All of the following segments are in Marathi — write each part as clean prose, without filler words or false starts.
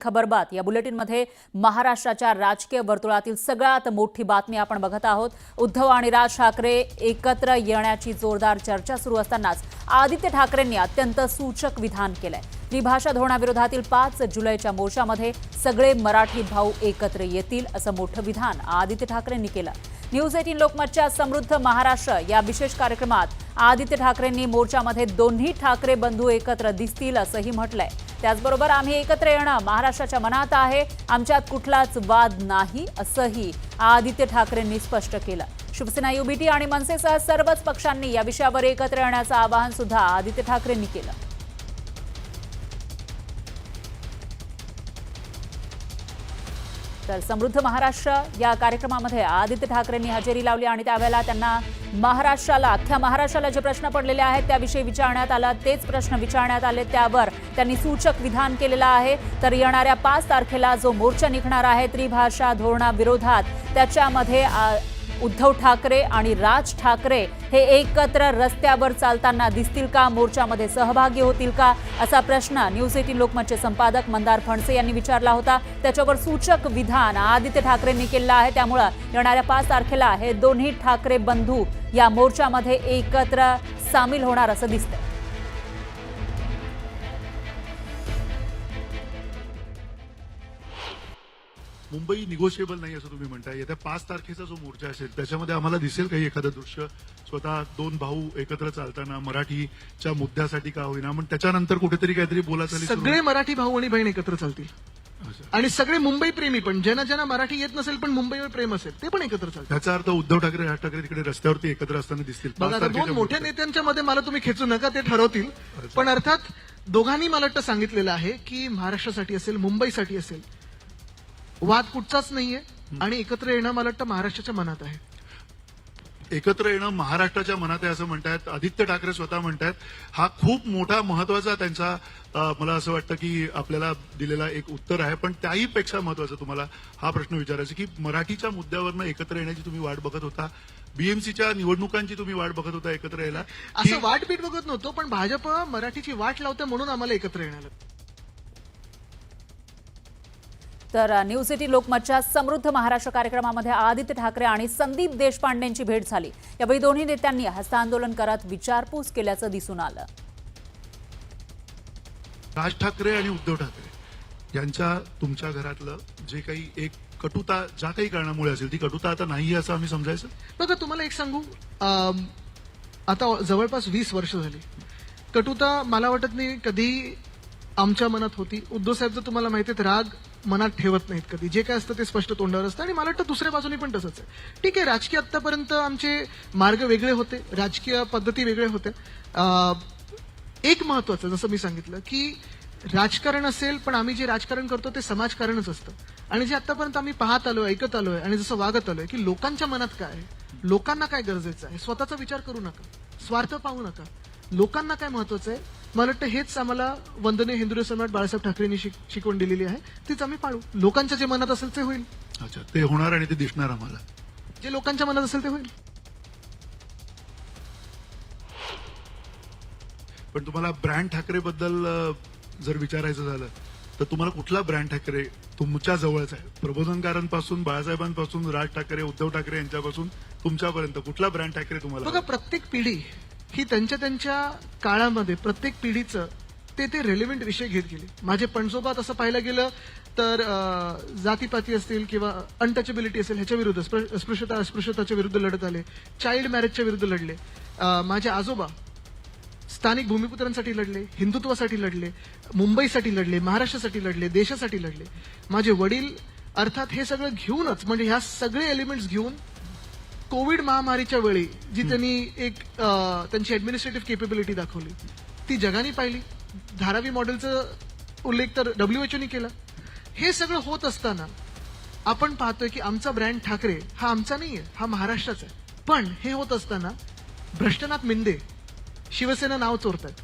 खबरबात या बुलेटिनमध्ये महाराष्ट्राच्या राजकीय वर्तुळातील सगळ्यात मोठी बातमी आपण बघत आहोत। उद्धव आणि राज ठाकरे एकत्र येण्याची जोरदार चर्चा सुरू असतानाच आदित्य ठाकरेंनी अत्यंत सूचक विधान केलंय। त्रिभाषा धोरणाविरोधातील 5 जुलैच्या मोर्चामध्ये सगळे मराठी भाऊ एकत्र येतील असं मोठं विधान आदित्य ठाकरेंनी केलं। न्यूज 18 लोकमतच्या समृद्ध महाराष्ट्र या विशेष कार्यक्रमात आदित्य ठाकरेंनी मोर्चामध्ये दोन्ही ठाकरे बंधू एकत्र दिसतील असंही म्हटलंय। त्याचबरोबर आम्ही एकत्र येणं महाराष्ट्राच्या मनात आहे, आमच्यात कुठलाच वाद नाही असंही आदित्य ठाकरेंनी स्पष्ट केलं। शिवसेना, युबीटी आणि मनसेसह सर्वच पक्षांनी या विषयावर एकत्र येण्याचं आवाहन सुद्धा आदित्य ठाकरेंनी केलं। तर समृद्ध महाराष्ट्र या कार्यक्रमामध्ये आदित्य ठाकरेंनी हजेरी लावली आणि त्यावेळेला त्यांना अख्ख्या महाराष्ट्राला जे प्रश्न पडलेले आहेत त्याविषयी विचारण्यात आला, तेच प्रश्न विचारण्यात आले, त्यावर त्यांनी सूचक विधान केलेलं आहे। तर येणाऱ्या 5 तारखेला जो मोर्चा निघणार आहे त्रिभाषा धोरणाविरोधात, त्याच्यामध्ये उद्धव ठाकरे आणि राज ठाकरे हे एकत्र रस्त्यावर चालताना दिसतील का, मोर्चामध्ये सहभागी होतील का, असा प्रश्न न्यूज 18 लोकमतचे संपादक मंदार फणसे यांनी विचारला होता। त्याच्यावर सूचक विधान आदित्य ठाकरेंनी केलं आहे। त्यामुळे येणाऱ्या 5 तारखेला हे दोन्ही ठाकरे बंधू या मोर्चामध्ये एकत्र सामील होणार असं दिसतंय। मुंबई निगोशिएबल नाही असं तुम्ही म्हणताय। येत्या 5 तारखेचा जो मोर्चा असेल त्याच्यामध्ये आम्हाला दिसेल काही एखादं दृश्य, स्वतः 2 भाऊ एकत्र चालताना मराठीच्या मुद्द्यासाठी का होईना, पण त्याच्यानंतर कुठेतरी काहीतरी बोलाचाली सगळे मराठी भाऊ आणि बहीण एकत्र चालतील आणि सगळे मुंबई प्रेमी पण ज्यांना मराठी येत नसेल पण मुंबईवर प्रेम असेल ते पण एकत्र चालतील। त्याचा अर्थ उद्धव ठाकरे राज ठाकरे तिकडे रस्त्यावरती एकत्र असताना दिसतील। बघा, 2 मोठ्या नेत्यांच्या मध्ये मला तुम्ही खेचू नका, ते ठरवतील। पण अर्थात दोघांनी मला वाटतं सांगितलेलं आहे की महाराष्ट्रासाठी असेल, मुंबईसाठी असेल, वाद कुठचाच नाहीये आणि एकत्र येणं मला वाटतं महाराष्ट्राच्या मनात आहे। एकत्र येणं महाराष्ट्राच्या मनात आहे असं म्हणतायत आदित्य ठाकरे स्वतः म्हणतायत। हा खूप मोठा महत्वाचा त्यांचा मला असं वाटतं की आपल्याला दिलेला एक उत्तर आहे। पण त्याही पेक्षा महत्वाचं तुम्हाला हा प्रश्न विचारायचा की मराठीच्या मुद्द्यावरनं एकत्र येण्याची तुम्ही वाट बघत होता, बीएमसीच्या निवडणुकांची तुम्ही वाट बघत होता एकत्र यायला, असं वाट बीट बघत नव्हतो, पण भाजप मराठीची वाट लावते म्हणून आम्हाला एकत्र येणार। तर न्यूज 18 लोकमतच्या समृद्ध महाराष्ट्र कार्यक्रमामध्ये आदित्य ठाकरे आणि संदीप देशपांडेंची भेट झाली। यावेळी दोन्ही नेत्यांनी हस्तांदोलन करत विचारपूस केल्याचं दिसून आलं। राज ठाकरे आणि उद्धव ठाकरे यांच्या तुमच्या घरातलं जे काही एक कटुता ज्या काही कारणामुळे असेल ती कटुता आता नाही असं आम्ही समजायचं। बघा, तुम्हाला एक सांगू, आता जवळपास 20 वर्ष झाली कटुता मला वाटत नाही कधी आमच्या मनात होती। उद्धव साहेब जर तुम्हाला माहिती आहे राग मनात ठेवत नाहीत कधी, जे काय असतं ते स्पष्ट तोंडावर असतं आणि मला वाटतं दुसऱ्या बाजूने पण तसंच आहे। ठीक आहे, राजकीय आतापर्यंत आमचे मार्ग वेगळे होते, राजकीय पद्धती वेगळे होते। एक महत्वाचं जसं मी सांगितलं की राजकारण असेल पण आम्ही जे राजकारण करतो ते समाजकारणच असतं आणि जे आतापर्यंत आम्ही पाहत आलोय, ऐकत आलोय आणि जसं वागत आलोय की लोकांच्या मनात काय आहे, लोकांना काय गरजेचं आहे, स्वतःचा विचार करू नका, स्वार्थ पाहू नका, लोकांना काय महत्वाचं आहे, मला वाटतं हेच आम्हाला वंदनीय हिंदू सम्राट बाळासाहेब ठाकरेंनी शिकवण दिलेली आहे, तीच आम्ही पाळू। लोकांच्या जे मनात असेल ते होईल। अच्छा, ते होणार आणि ते दिसणार आम्हाला, जे लोकांच्या मनात असेल ते होईल। पण तुम्हाला ब्रँड ठाकरे बद्दल जर विचारायचं झालं तर तुम्हाला कुठला ब्रँड ठाकरे तुमच्या जवळचा आहे? प्रबोधनकारांपासून, बाळासाहेबांपासून, राज ठाकरे, उद्धव ठाकरे यांच्यापासून तुमच्यापर्यंत कुठला ब्रँड ठाकरे तुम्हाला? बघा, प्रत्येक पिढी ही त्यांच्या काळामध्ये प्रत्येक पिढीचं ते रेलेव्हंट विषय घेत गेले। माझे पणजोबा तसं पाहायला गेलं तर जातीपाती असतील किंवा अनटचेबिलिटी असेल ह्याच्या विरुद्ध, अस्पृश्यताच्या विरुद्ध लढत आले, चाइल्ड मॅरेजच्या विरुद्ध लढले। माझे आजोबा स्थानिक भूमिपुत्रांसाठी लढले, हिंदुत्वासाठी लढले, मुंबईसाठी लढले, महाराष्ट्रासाठी लढले, देशासाठी लढले। माझे वडील अर्थात हे सगळं घेऊनच, म्हणजे ह्या सगळे एलिमेंट्स घेऊन कोविड महामारीच्या वेळी जी त्यांनी एक त्यांची ऍडमिनिस्ट्रेटिव्ह केपेबिलिटी दाखवली ती जगाने पाहिली। धारावी मॉडेलचा उल्लेख तर WHO ने केला। हे सगळं होत असताना आपण पाहतोय की आमचा ब्रँड ठाकरे हा आमचा नाहीये, हा महाराष्ट्राचा आहे। पण हे होत असताना भ्रष्टनाथ मिंदे शिवसेना नाव चोरतायत,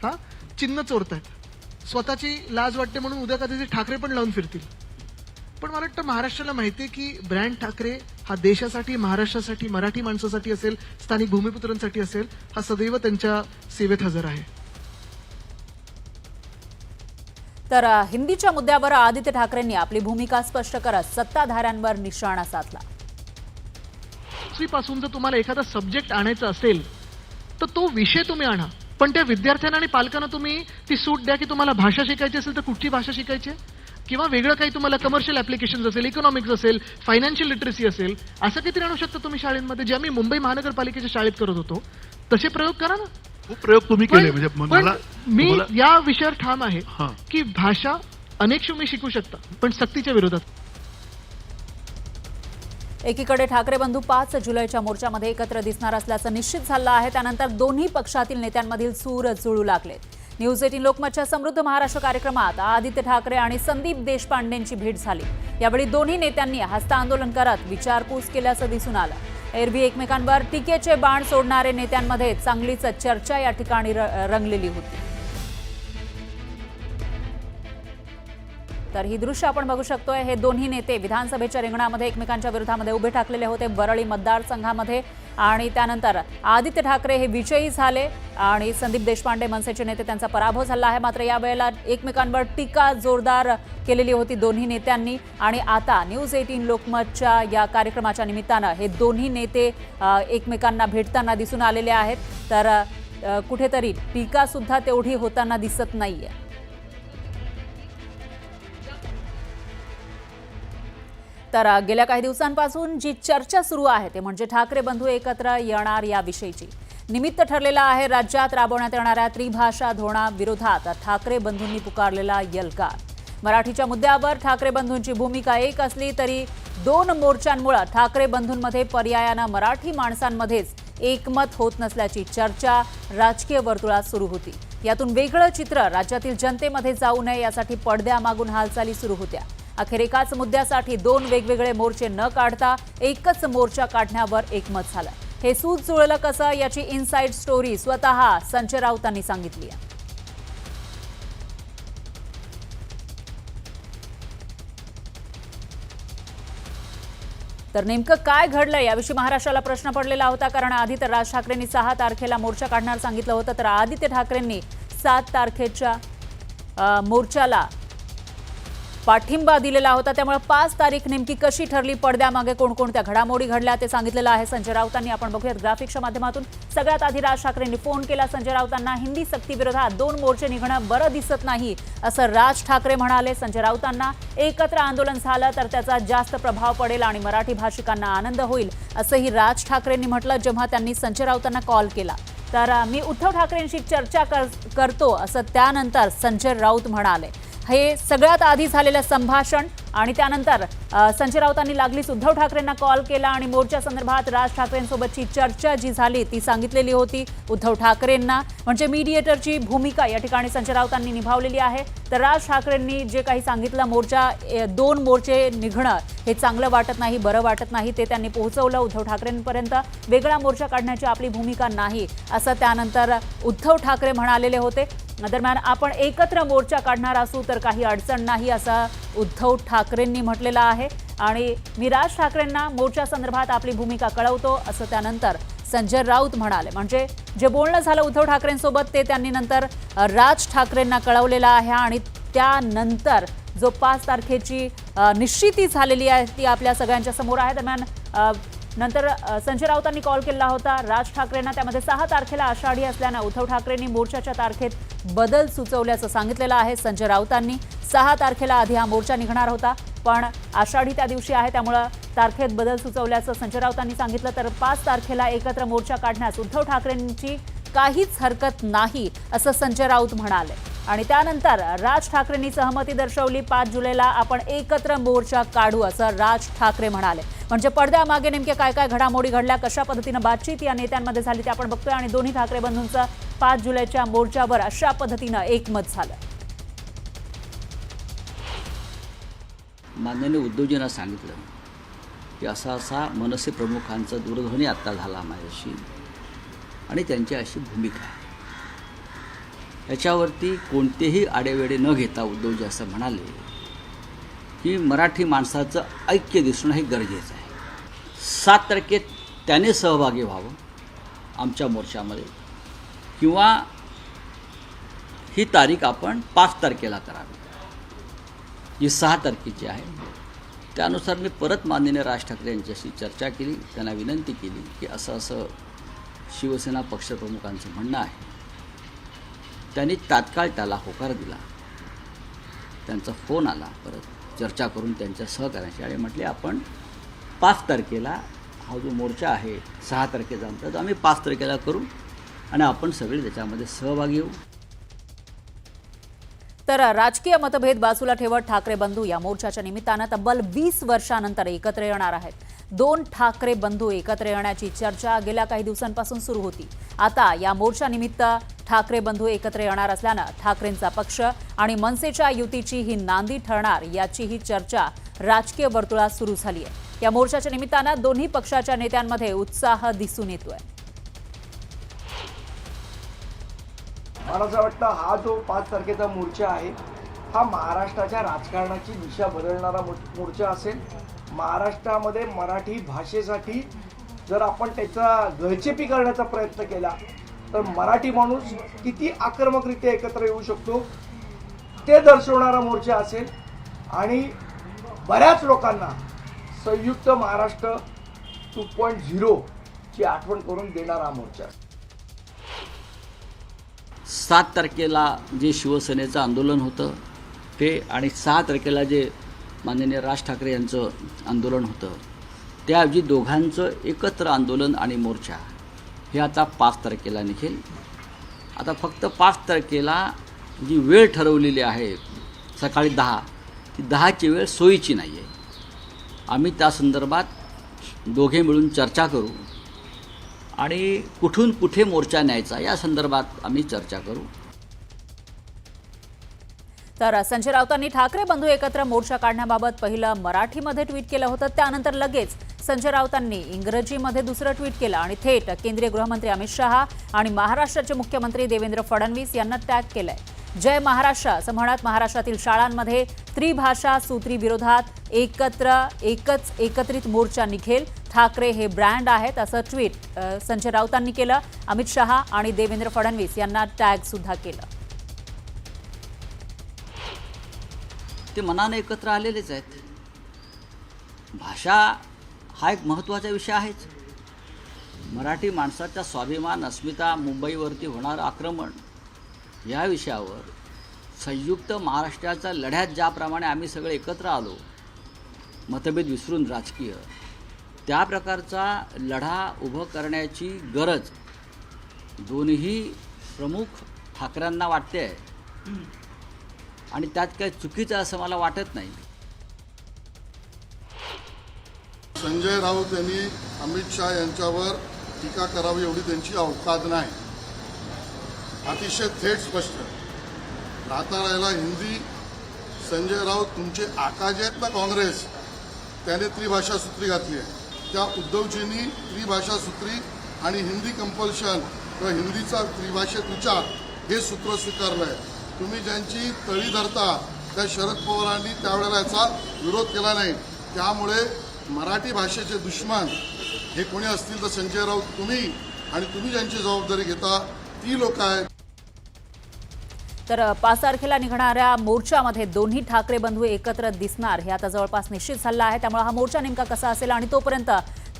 हा चिन्ह चोरतायत, स्वतःची लाज वाटते म्हणून उद्या कधी ठाकरे पण लावून फिरतील। पण मला वाटतं महाराष्ट्राला माहितीये की ब्रँड ठाकरे हा देशासाठी, महाराष्ट्रासाठी, मराठी माणसासाठी असेल, स्थानिक भूमिपुत्रांसाठी असेल, हा सदैव त्यांच्या सेवेत हजर आहे। तर हिंदीच्या मुद्द्यावर आदित्य ठाकरेंनी आपली भूमिका स्पष्ट करत सत्ताधाऱ्यांवर निशाणा साधला. पासून जर तुम्हाला एखादा सब्जेक्ट आणायचा असेल तर तो विषय तुम्ही आणा, पण त्या विद्यार्थ्यांना आणि पालकांना तुम्ही ती सूट द्या की तुम्हाला भाषा शिकायची असेल तर कुठची भाषा शिकायची आहे, किंवा वेगळं काही तुम्हाला कमर्शियल ऍप्लिकेशन्स असेल, इकॉनॉमिक्स असेल, फायनान्शियल लिटरसी असेल, असं काहीतरी आणू शकता तुम्ही शाळेमध्ये. जे आम्ही मुंबई महानगरपालिकेच्या शाळेत करत होतो तसे प्रयोग करा ना. खूप प्रयोग तुम्ही केले. म्हणजे पण मला मी तुम्हाला- या विषयावर ठाम आहे हां. की भाषा अनेक तुम्ही शिकू शकता, पण सक्तीच्या विरोधात. एकीकडे ठाकरे बंधू 5 जुलैच्या मोर्चामध्ये एकत्र दिसणार असल्याचं निश्चित झालं आहे. त्यानंतर दोन्ही पक्षातील नेत्यांमधील सूर जुळू लागले. न्यूज 18 लोकमतच्या समृद्ध महाराष्ट्र कार्यक्रमात आदित्य ठाकरे आणि संदीप देशपांडेंची भेट झाली. यावेळी दोन्ही नेत्यांनी हस्तांदोलन करत विचारपूस केल्याचं दिसून आलं. एरवी एकमेकांवर टीकेचे बाण सोडणारे नेत्यांमध्ये चांगलीच चर्चा या ठिकाणी रंगलेली होती. तर ही दृश्य आपण बघू शकतोय. हे दोन्ही नेते विधानसभेच्या रिंगणामध्ये एकमेकांच्या विरोधामध्ये उभे ठाकलेले होते वरळी मतदारसंघामध्ये, आणि त्यानंतर आदित्य ठाकरे हे विजयी झाले आणि संदीप देशपांडे मनसेचे नेते त्यांचा पराभव झाला आहे. मात्र यावेळेला एकमेकांवर टीका जोरदार केलेली होती दोन्ही नेत्यांनी. आणि आता न्यूज 18 लोकमतच्या या कार्यक्रमाच्या निमित्तानं हे दोन्ही नेते एकमेकांना भेटताना दिसून आलेले आहेत. तर कुठेतरी टीका सुद्धा तेवढी होताना दिसत नाहीये. तर गेल्या काही दिवसांपासून जी चर्चा सुरू आहे ते म्हणजे ठाकरे बंधू एकत्र येणार याविषयीची. निमित्त ठरलेला आहे राज्यात राबवण्यात येणाऱ्या त्रिभाषा धोरणाविरोधात ठाकरे बंधूंनी पुकारलेला यल्कार. मराठीच्या मुद्द्यावर ठाकरे बंधूंची भूमिका एक असली तरी 2 मोर्चांमुळे ठाकरे बंधूंमध्ये पर्यायानं मराठी माणसांमध्येच एकमत होत नसल्याची चर्चा राजकीय वर्तुळात सुरू होती. यातून वेगळं चित्र राज्यातील जनतेमध्ये जाऊ नये यासाठी पडद्यामागून हालचाली सुरू होत्या. अखेर एकाच मुद्द्यासाठी 2 वेगवेगळे मोर्चे न काढता एकच मोर्चा काढण्यावर एकमत झालं. हे सूत जुळलं कसं याची इनसाइड स्टोरी स्वतः संजय राऊतांनी सांगितली आहे. तर नेमकं काय घडलं याविषयी महाराष्ट्राला प्रश्न पडलेला होता. कारण आधी तर राज ठाकरेंनी 6 तारखेला मोर्चा काढणार सांगितलं होतं, तर आदित्य ठाकरेंनी 7 तारखेच्या मोर्चाला पाठिंबा दिलेला होता. त्यामुळे 5 तारीख नेमकी कशी ठरली, पडद्यामागे कोणकोणत्या घडामोडी घडल्या ते सांगितलेलं आहे संजय राऊतांनी. आपण बघूयात ग्राफिक्सच्या माध्यमातून. सगळ्यात आधी राज ठाकरेंनी फोन केला संजय राऊतांना. हिंदी सक्तीविरोधात 2 मोर्चे निघणं बरं दिसत नाही असं राज ठाकरे म्हणाले संजय राऊतांना. एकत्र आंदोलन झालं तर त्याचा जास्त प्रभाव पडेल आणि मराठी भाषिकांना आनंद होईल असंही राज ठाकरेंनी म्हटलं जेव्हा त्यांनी संजय राऊतांना कॉल केला. तर मी उद्धव ठाकरेंशी चर्चा करतो असं त्यानंतर संजय राऊत म्हणाले. हे सगळ्यात आधी झालेलं संभाषण आणि त्यानंतर संजय राऊतांनी लागलीच उद्धव ठाकरेंना कॉल केला आणि मोर्चा संदर्भात राज ठाकरेंसोबतची चर्चा जी झाली ती सांगितलेली होती उद्धव ठाकरेंना. म्हणजे मीडिएटरची भूमिका या ठिकाणी संजय राऊतांनी निभावलेली आहे. तर राज ठाकरेंनी जे काही सांगितलं, 2 मोर्चे निघणं हे चांगलं वाटत नाही, बरं वाटत नाही, ते त्यांनी पोहोचवलं उद्धव ठाकरेंपर्यंत. वेगळा मोर्चा काढण्याची आपली भूमिका नाही असं त्यानंतर उद्धव ठाकरे म्हणालेले होते. दरम्यान आपण एकत्र मोर्चा काढणार असू तर काही अडचण नाही असं उद्धव ठाकरेंनी म्हटलेलं आहे. आणि मी राज ठाकरेंना मोर्चा संदर्भात आपली भूमिका कळवतो असं त्यानंतर संजय राऊत म्हणाले. म्हणजे जे बोलणं झालं उद्धव ठाकरेंसोबत ते त्यांनी नंतर राज ठाकरेंना कळवलेलं आहे. आणि त्यानंतर जो 5 तारखेची निश्चिती झालेली आहे ती आपल्या सगळ्यांच्या समोर आहे. दरम्यान नंतर संजय राऊतांनी कॉल केला होता राज ठाकरेंना. त्यामध्ये 6 तारखेला आषाढी असल्यानं उद्धव ठाकरेंनी मोर्चाच्या तारखेत बदल सुचवल्याचं सांगितलेलं आहे संजय राऊतांनी. 6 तारखेला आधी हा मोर्चा निघणार होता, पण आषाढी त्या दिवशी आहे त्यामुळं तारखेत बदल सुचवल्याचं संजय राऊतांनी सांगितलं. तर 5 तारखेला एकत्र मोर्चा काढण्यास उद्धव ठाकरेंची काहीच हरकत नाही असं संजय राऊत म्हणाले. आणि त्यानंतर राज ठाकरेंनी सहमती दर्शवली. 5 जुलैला आपण एकत्र मोर्चा काढू असं राज ठाकरे म्हणाले. म्हणजे पडद्यामागे नेमक्या काय काय घडामोडी घडल्या, कशा पद्धतीनं बातचीत या नेत्यांमध्ये झाली ते आपण बघतोय. आणि दोन्ही ठाकरे बंधूंचं 5 जुलैच्या मोर्चावर अशा पद्धतीनं एकमत झालं. माननीय उद्धवजींना सांगितलं की असा मनसे प्रमुखांचा दूरध्वनी आत्ता झाला माझ्याशी आणि त्यांची अशी भूमिका आहे. याच्यावरती कोणतेही आडेवेडे न घेता उद्धवजी असं म्हणाले की मराठी माणसाचं ऐक्य दिसणं हे गरजेचं आहे. 7 तारखेत त्याने सहभागी व्हावं आमच्या मोर्चामध्ये, किंवा ही तारीख आपण 5 तारखेला करावी. जी 6 तारखेची आहे, त्यानुसार मी परत माननीय राज ठाकरे यांच्याशी चर्चा केली, त्यांना विनंती केली की असं असं शिवसेना पक्षप्रमुखांचं म्हणणं आहे. त्यांनी तात्काळ त्याला होकार दिला. त्यांचा फोन आला, परत चर्चा करून त्यांच्या सहकार्याशी आणि म्हटले आपण 5 तारखेला हा जो मोर्चा आहे 6 तारखेचा आमचा, तो आम्ही 5 तारखेला करू आणि आपण सगळे त्याच्यामध्ये सहभागी होऊ. तर राजकीय मतभेद बाजूला ठेवत ठाकरे बंधू या मोर्चाच्या निमित्तानं तब्बल 20 वर्षानंतर एकत्र येणार आहेत. 2 ठाकरे बंधू एकत्र येण्याची चर्चा गेल्या काही दिवसांपासून सुरू होती. आता या मोर्चानिमित्त ठाकरे बंधू एकत्र येणार असल्यानं ठाकरेंचा पक्ष आणि मनसेच्या युतीची ही नांदी ठरणार याचीही चर्चा राजकीय वर्तुळात सुरू झाली आहे. या मोर्चाच्या निमित्तानं दोन्ही पक्षाच्या नेत्यांमध्ये उत्साह दिसून येतोय. मला असं वाटतं हा जो 5 तारखेचा मोर्चा आहे हा महाराष्ट्राच्या राजकारणाची दिशा बदलणारा मोर्चा असेल. महाराष्ट्रामध्ये मराठी भाषेसाठी जर आपण त्याचा गळचेपी करण्याचा प्रयत्न केला तर मराठी माणूस किती आक्रमकरित्या एकत्र येऊ शकतो ते दर्शवणारा मोर्चा असेल आणि बऱ्याच लोकांना संयुक्त महाराष्ट्र 2.0 ची आठवण करून देणारा मोर्चा असेल. 7 तारखेला जे शिवसेनेचं आंदोलन होतं ते आणि 6 तारखेला जे माननीय राज ठाकरे यांचं आंदोलन होतं त्याऐवजी दोघांचं एकत्र आंदोलन आणि मोर्चा हे आता 5 तारखेला निघेल. आता फक्त 5 तारखेला जी वेळ ठरवलेली आहे सकाळी 10, ती 10ची वेळ सोयीची नाही आहे. आम्ही त्या संदर्भात दोघे मिळून चर्चा करू आणि कुठून कुठे मोर्चा न्यायचा या संदर्भात आम्ही चर्चा करू. तर संजय राऊतांनी ठाकरे बंधू एकत्र मोर्चा काढण्याबाबत पहिलं मराठीमध्ये ट्विट केलं होतं. त्यानंतर लगेच संजय राऊतांनी इंग्रजीमध्ये दुसरं ट्विट केलं आणि थेट केंद्रीय गृहमंत्री अमित शहा आणि महाराष्ट्राचे मुख्यमंत्री देवेंद्र फडणवीस यांना टॅग केलंय. जय महाराष्ट्र असं म्हणत महाराष्ट्रातील शाळांमध्ये त्रिभाषा सूत्री विरोधात एकत्रित मोर्चा निघेल. ठाकरे हे ब्रँड आहेत असं ट्विट संजय राऊतांनी केलं. अमित शहा आणि देवेंद्र फडणवीस यांना टॅग सुद्धा केलं. ते मनाने एकत्र आलेलेच आहेत. भाषा हा एक महत्त्वाचा विषय आहेच. मराठी माणसाचा स्वाभिमान, अस्मिता, मुंबईवरती होणारं आक्रमण या विषयावर संयुक्त महाराष्ट्राच्या लढ्यात ज्याप्रमाणे आम्ही सगळे एकत्र आलो, मतभेद विसरून राजकीय, त्या प्रकारचा लढा उभं करण्याची गरज दोन्ही प्रमुख ठाकरेंना वाटते आहे आणि त्यात काही चुकीचं असं मला वाटत नाही. संजय राऊत यांनी अमित शहा यांच्यावर टीका करावी एवढी त्यांची अवकात नाही. अतिशय थेट स्पष्ट राहता राहिला हिंदी. संजय राऊत तुमचे आकाजे आहेत ना काँग्रेस, त्याने त्रिभाषा सूत्री घातली आहे. त्या उद्धवजींनी त्रिभाषा सूत्री आणि हिंदी कंपल्शन किंवा हिंदीचा त्रिभाषेत विचार हे सूत्र स्वीकारलं आहे. तुम्ही ज्यांची तळी धरता त्या शरद पवारांनी त्यावेळेला याचा विरोध केला नाही. त्यामुळे मराठी भाषेचे दुश्मन हे कोणी असतील तर संजय राऊत तुम्ही, आणि तुम्ही ज्यांची जबाबदारी घेता ती लोक आहेत. तर 5 तारखेला निघणाऱ्या मोर्चामध्ये दोन्ही ठाकरे बंधू एकत्र दिसणार हे आता जवळपास निश्चित झालं आहे. त्यामुळे हा मोर्चा नेमका कसा असेल आणि तोपर्यंत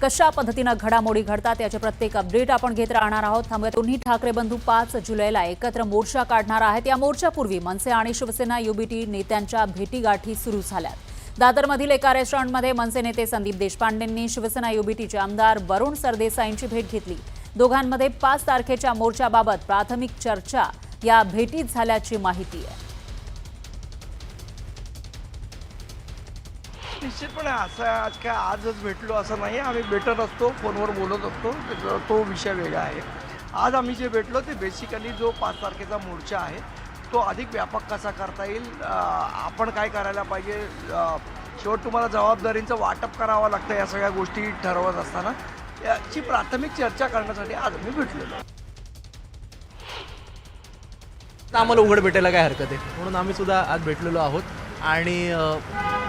कशा पद्धतीनं घडामोडी घडतात याचे प्रत्येक अपडेट आपण घेत राहणार आहोत. त्यामुळे दोन्ही ठाकरे बंधू 5 जुलैला एकत्र मोर्चा काढणार आहेत. या मोर्चापूर्वी मनसे आणि शिवसेना युबीटी नेत्यांच्या भेटीगाठी सुरू झाल्यात. दादरमधील एका रेस्टॉरंटमध्ये मनसे नेते संदीप देशपांडेंनी शिवसेना युबीटीचे आमदार वरुण सरदेसाईंची भेट घेतली. दोघांमध्ये 5 तारखेच्या मोर्चाबाबत प्राथमिक चर्चा या भेटीत झाल्याची माहिती आहे. निश्चितपणे असं आज काय आजच भेटलो असं नाही. आम्ही भेटत असतो, फोनवर बोलत असतो, तो विषय वेगळा आहे. आज आम्ही जे भेटलो ते बेसिकली जो 5 तारखेचा मोर्चा आहे तो अधिक व्यापक कसा करता येईल, आपण काय करायला पाहिजे, शेवट तुम्हाला जबाबदारींचं वाटप करावं लागतं या सगळ्या गोष्टी ठरवत असताना याची प्राथमिक चर्चा करण्यासाठी आज आम्ही भेटलेलो. आम्हाला उघड भेटायला काय हरकत आहे, म्हणून आम्ही सुद्धा आज भेटलेलो आहोत. आणि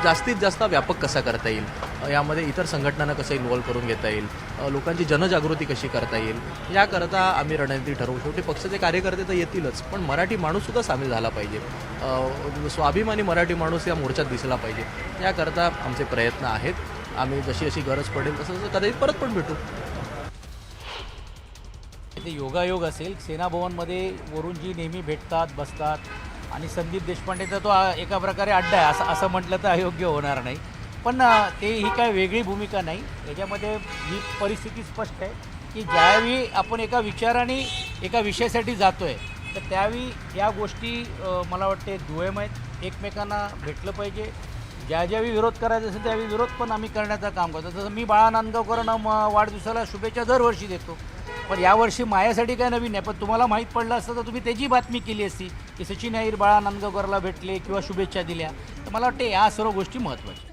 जास्तीत जास्त व्यापक कसा करता येईल यामध्ये इतर संघटनांना कसं इन्व्हॉल्व करून घेता येईल, लोकांची जनजागृती कशी करता येईल, याकरता आम्ही रणनीती ठरवू. शेवटी पक्षाचे कार्यकर्ते तर येतीलच, पण मराठी माणूससुद्धा सामील झाला पाहिजे. स्वाभिमानी मराठी माणूस या मोर्चात दिसला पाहिजे. याकरता आमचे प्रयत्न आहेत. आम्ही जशी अशी गरज पडेल तसं तसं कदाचित परत पण भेटू. ते योगायोग असेल. सेनाभवनमध्ये वरुणजी नेहमी भेटतात, बसतात आणि संदीप देशपांडेचा तो एका प्रकारे अड्डा आहे असं म्हटलं तर अयोग्य होणार नाही. पण ते ही काय वेगळी भूमिका नाही. याच्यामध्ये ही परिस्थिती स्पष्ट आहे की ज्यावेळी आपण एका विचाराने एका विषयासाठी जातो आहे तर त्यावेळी या गोष्टी मला वाटते दुय्यम आहेत. एकमेकांना भेटलं पाहिजे. ज्यावेळी विरोध करायचा असेल त्यावेळी विरोध पण आम्ही करण्याचं काम करतो. जसं मी बाळा नांदगावकरांना वाढदिवसाला शुभेच्छा दरवर्षी देतो, पण यावर्षी माझ्यासाठी काय नवीन नाही. पण तुम्हाला माहीत पडलं असतं तर तुम्ही त्याची बातमी केली असती की सचिन अय्यर बाळा नांदगावकरला भेटले किंवा शुभेच्छा दिल्या. तर मला वाटते या सर्व गोष्टी महत्त्वाच्या.